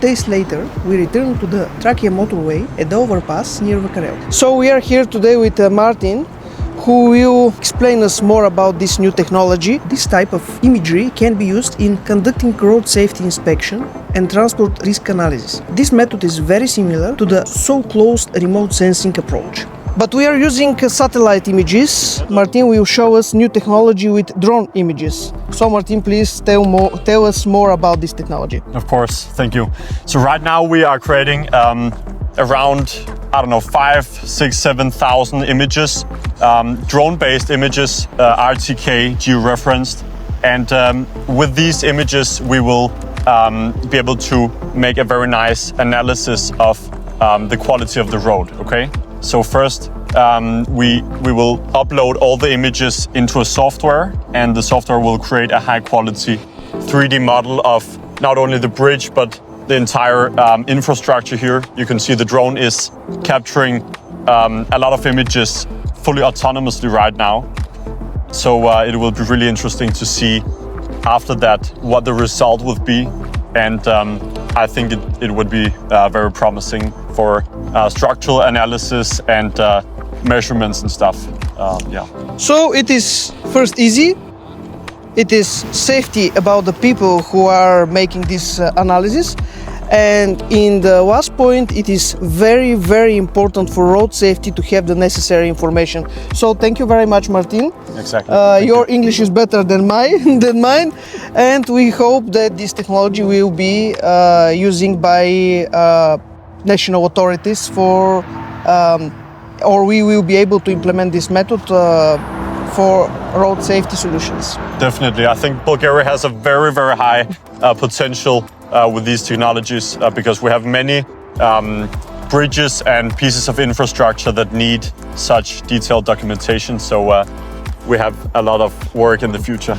days later, we returned to the Trakia Motorway at the overpass near Vakarel. So we are here today with Martin, who will explain us more about this new technology. This type of imagery can be used in conducting road safety inspection and transport risk analysis. This method is very similar to the so-called remote sensing approach. But we are using satellite images. Martin will show us new technology with drone images. So Martin, please tell us more about this technology. Of course, thank you. So right now we are creating around, 5, 6, 7,000 images, drone-based images, RTK, georeferenced. And with these images, we will be able to make a very nice analysis of the quality of the road, okay? So first, we will upload all the images into a software, and the software will create a high-quality 3D model of not only the bridge, but the entire infrastructure here. You can see the drone is capturing a lot of images fully autonomously right now. So it will be really interesting to see after that what the result would be. And I think it would be very promising for structural analysis and measurements and stuff. Yeah. So it is first easy. It is safety about the people who are making this analysis. And in the last point, it is very, very important for road safety to have the necessary information. So thank you very much, Martin. Exactly. Your English is better than mine, and we hope that this technology will be using by national authorities for, or we will be able to implement this method for road safety solutions. Definitely. I think Bulgaria has a very, very high potential with these technologies because we have many bridges and pieces of infrastructure that need such detailed documentation. So we have a lot of work in the future.